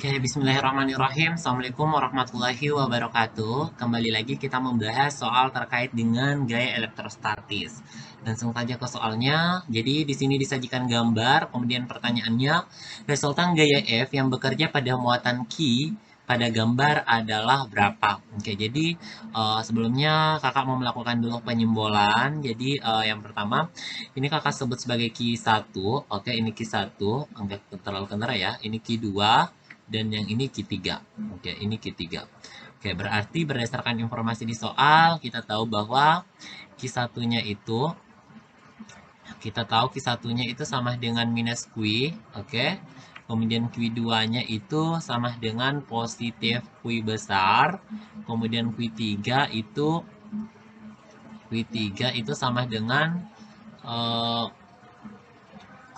Oke, bismillahirrahmanirrahim. Assalamualaikum warahmatullahi wabarakatuh. Kembali lagi kita membahas soal terkait dengan gaya elektrostatis. Langsung saja ke soalnya. Jadi di sini disajikan gambar, kemudian pertanyaannya, resultan gaya F yang bekerja pada muatan Q pada gambar adalah berapa? Oke, jadi sebelumnya kakak mau melakukan dulu penyimbolan. Jadi yang pertama, ini kakak sebut sebagai Q1. Oke, ini Q1, enggak terlalu kental ya. Ini Q2 dan yang ini Q3. Oke, ini Q3. Oke, berarti berdasarkan informasi di soal, kita tahu bahwa Q1-nya itu itu sama dengan minus Q, oke. Kemudian Q2-nya itu sama dengan positif Q besar. Kemudian Q3 itu sama dengan uh,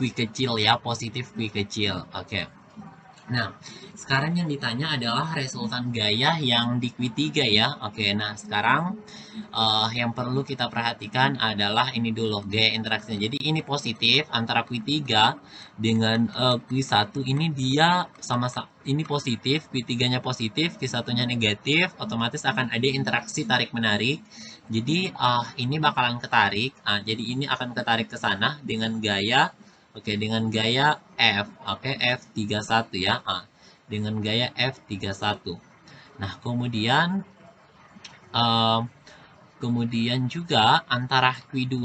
Q kecil ya, positif Q kecil. Oke. Nah, sekarang yang ditanya adalah resultan gaya yang di Q3 ya. Oke, nah sekarang yang perlu kita perhatikan adalah ini dulu, gaya interaksinya. Jadi ini positif antara Q3 dengan Q1 ini dia ini positif, Q3-nya positif, Q1-nya negatif, otomatis akan ada interaksi tarik-menarik. Jadi ini bakalan ketarik, jadi ini akan ketarik ke sana dengan gaya. Oke, dengan gaya F. Oke, F31 ya. Dengan gaya F31. Nah, eh, kemudian juga antara Q2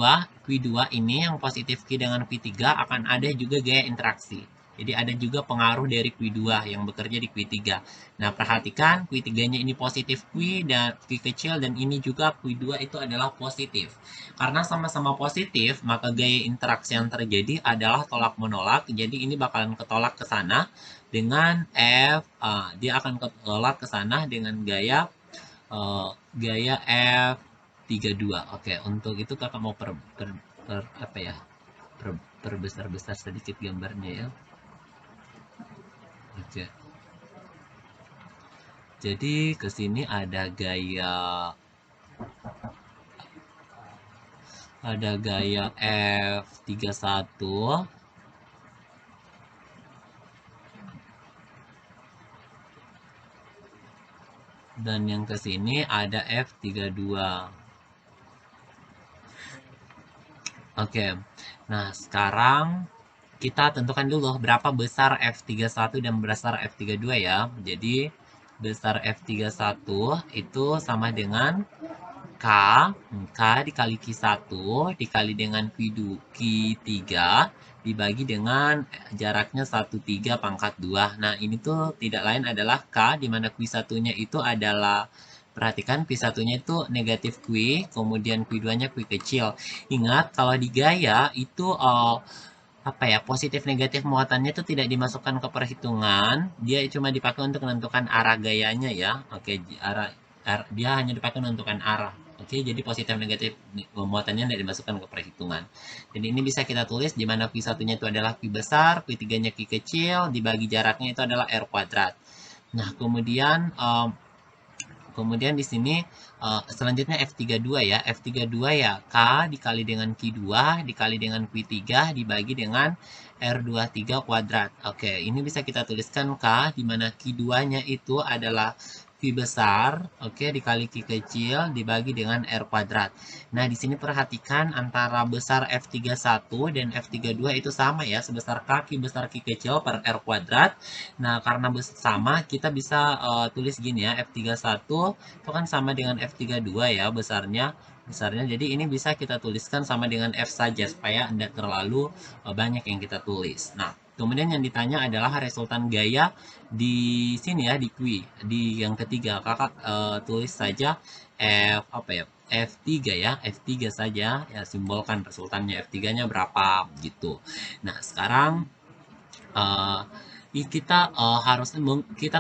ini yang positif Q dengan Q3 akan ada juga gaya interaksi. Jadi ada juga pengaruh dari Q2 yang bekerja di Q3. Nah, perhatikan Q3-nya ini positif Q dan Q kecil dan ini juga Q2 itu adalah positif. Karena sama-sama positif, maka gaya interaksi yang terjadi adalah tolak-menolak. Jadi ini bakalan ketolak ke sana dengan dia akan ketolak ke sana dengan gaya F32. Oke, untuk itu kakak mau apa ya? Perbesar-besar sedikit gambarnya ya. Oke. Jadi ke sini ada gaya F31 dan yang ke sini ada F32. Oke. Nah, sekarang kita tentukan dulu berapa besar F31 dan besar F32 ya. Jadi besar F31 itu sama dengan K, K dikali Q1 dikali dengan Q3 dibagi dengan jaraknya 1/3 pangkat 2. Nah, ini tuh tidak lain adalah K, di mana Q1-nya itu adalah, perhatikan Q1-nya itu negatif Q, kemudian Q2-nya Q kecil. Ingat, kalau di gaya itu apa ya, positif negatif muatannya itu tidak dimasukkan ke perhitungan, dia cuma dipakai untuk menentukan arah gayanya ya. Oke, dia hanya dipakai menentukan arah. Oke, jadi positif negatif muatannya tidak dimasukkan ke perhitungan. Jadi ini bisa kita tulis di mana Q1-nya itu adalah Q besar, Q3-nya Q kecil, dibagi jaraknya itu adalah R kuadrat. Nah, kemudian di sini selanjutnya F32 ya. F32 ya K dikali dengan Q2 dikali dengan Q3 dibagi dengan R23 kuadrat. Oke, ini bisa kita tuliskan K di mana Q2-nya itu adalah Q besar, oke, dikali Q kecil dibagi dengan R kuadrat. Nah, di sini perhatikan antara besar F31 dan F32 itu sama ya, sebesar K, Q besar Q kecil per R kuadrat. Nah, karena sama, kita bisa tulis gini ya, F31 itu kan sama dengan F32 ya besarnya. Jadi ini bisa kita tuliskan sama dengan F saja supaya tidak terlalu banyak yang kita tulis. Nah, kemudian yang ditanya adalah resultan gaya di sini ya, di Q, di yang ketiga. Kakak tulis saja F apa ya? F3 ya, F3 saja ya, simbolkan resultannya F3-nya berapa gitu. Nah, sekarang uh, kita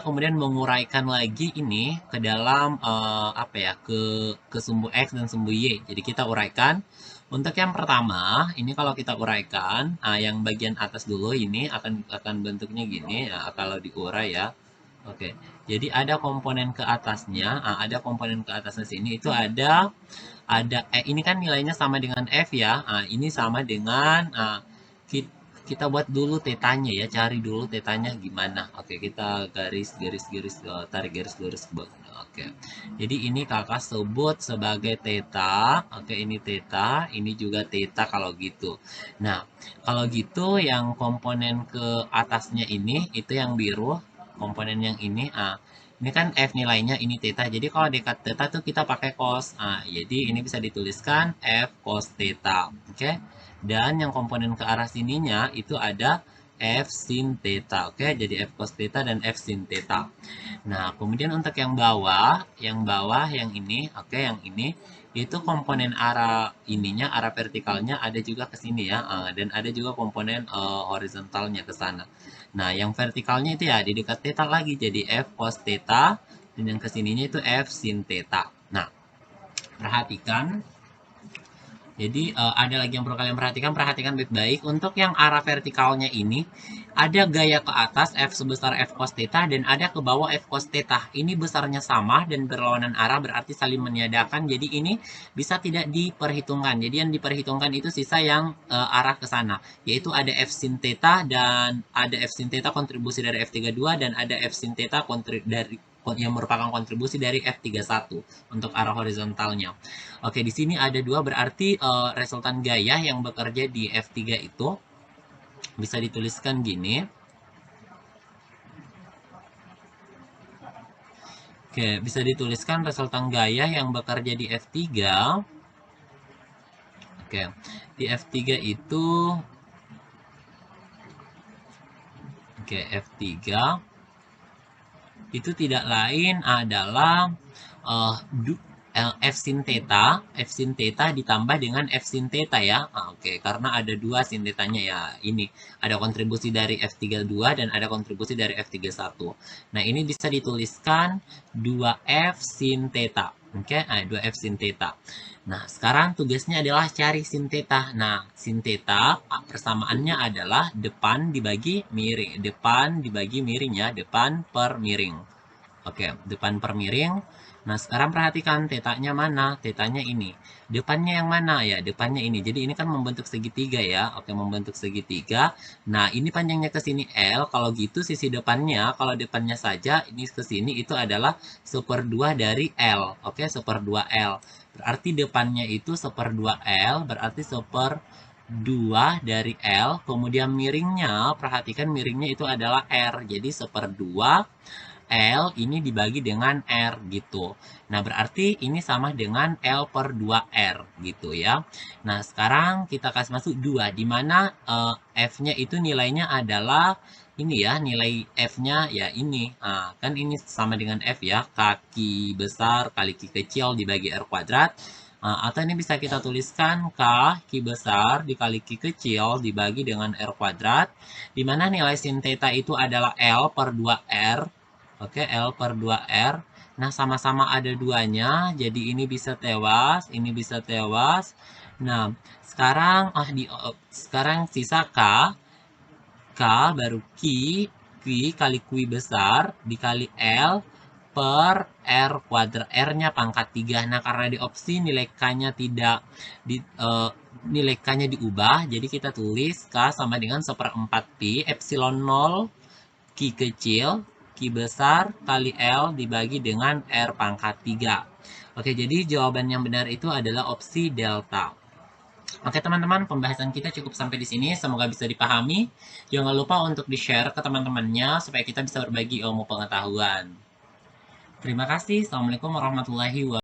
kemudian menguraikan lagi ini ke dalam apa ya, ke sumbu x dan sumbu y. Jadi kita uraikan untuk yang pertama ini, kalau kita uraikan yang bagian atas dulu ini akan bentuknya gini ya, kalau diurai ya. Oke, jadi ada komponen ke atasnya, ada komponen ke atasnya sini itu ini kan nilainya sama dengan f ya. Ini sama dengan kita buat dulu tetanya ya, cari dulu tetanya gimana. Oke, kita tarik garis lurus ke bawah. Oke, jadi ini kakak sebut sebagai teta. Oke, ini teta, ini juga teta kalau gitu. Nah, kalau gitu yang komponen ke atasnya ini itu yang biru, komponen yang ini kan F nilainya, ini theta. Jadi kalau dekat theta tuh kita pakai cos. Jadi ini bisa dituliskan F cos theta. Oke. Dan yang komponen ke arah sininya itu ada F sin theta. Oke, jadi F cos theta dan F sin theta. Nah, kemudian untuk yang ini, oke, yang ini itu komponen arah ininya, arah vertikalnya ada juga ke sini ya, dan ada juga komponen horizontalnya ke sana. Nah, yang vertikalnya itu ya di dekat theta lagi, jadi F cos theta, dan yang kesininya itu F sin theta. Nah, perhatikan. Jadi ada lagi yang perlu kalian perhatikan baik-baik. Untuk yang arah vertikalnya ini, ada gaya ke atas F sebesar F cos theta dan ada ke bawah F cos theta. Ini besarnya sama dan berlawanan arah, berarti saling meniadakan. Jadi ini bisa tidak diperhitungkan. Jadi yang diperhitungkan itu sisa yang arah ke sana, yaitu ada F sin theta dan ada F sin theta kontribusi dari F32 dan ada F sin theta yang merupakan kontribusi dari F31 untuk arah horizontalnya. Oke, di sini ada dua, berarti resultan gaya yang bekerja di F3 itu bisa dituliskan gini. Oke, bisa dituliskan resultan gaya yang bekerja di F3. Oke, di F3 itu F3 itu tidak lain adalah F sin theta ditambah dengan F sin theta ya. Oke, karena ada dua sin tetanya ya. Ini ada kontribusi dari F32 dan ada kontribusi dari F31. Nah, ini bisa dituliskan 2F sin theta. Oke, 2F sin theta. Nah, sekarang tugasnya adalah cari sin theta. Nah, sin theta persamaannya adalah depan dibagi miring. Depan dibagi miring ya, depan per miring. Oke, depan per miring. Nah, sekarang perhatikan tetanya mana? Tetanya ini. Depannya yang mana? Ya, depannya ini. Jadi ini kan membentuk segitiga ya. Oke, membentuk segitiga. Nah, ini panjangnya ke sini L. Kalau gitu sisi depannya, kalau depannya saja ini ke sini itu adalah 1/2 dari L. Oke, 1/2 L. Berarti depannya itu 1/2 L, berarti 1/2 dari L. Kemudian miringnya, perhatikan miringnya itu adalah R. Jadi 1/2 L ini dibagi dengan R gitu. Nah, berarti ini sama dengan L per 2R gitu ya. Nah, sekarang kita kasih masuk 2, di mana F-nya itu nilainya adalah ini ya, nilai F-nya ya ini. Kan ini sama dengan F ya, kaki besar kali Ki kecil dibagi R kuadrat. Atau ini bisa kita tuliskan Ki besar dikali Ki kecil dibagi dengan R kuadrat. Di mana nilai sin theta itu adalah L per 2R. Oke, L per 2R. Nah, sama-sama ada duanya, jadi ini bisa tewas, ini bisa tewas. Nah, sekarang sisa K baru Q kali Q besar dikali L per R kuadrat. R-nya pangkat 3. Nah, karena di opsi nilai K-nya nilai K-nya diubah, jadi kita tulis K sama dengan 1/4 Pi epsilon 0 Q kecil Q besar kali L dibagi dengan R pangkat 3. Oke, jadi jawaban yang benar itu adalah opsi delta. Oke teman-teman, pembahasan kita cukup sampai di sini. Semoga bisa dipahami. Jangan lupa untuk di-share ke teman-temannya supaya kita bisa berbagi ilmu pengetahuan. Terima kasih. Assalamualaikum warahmatullahi wabarakatuh.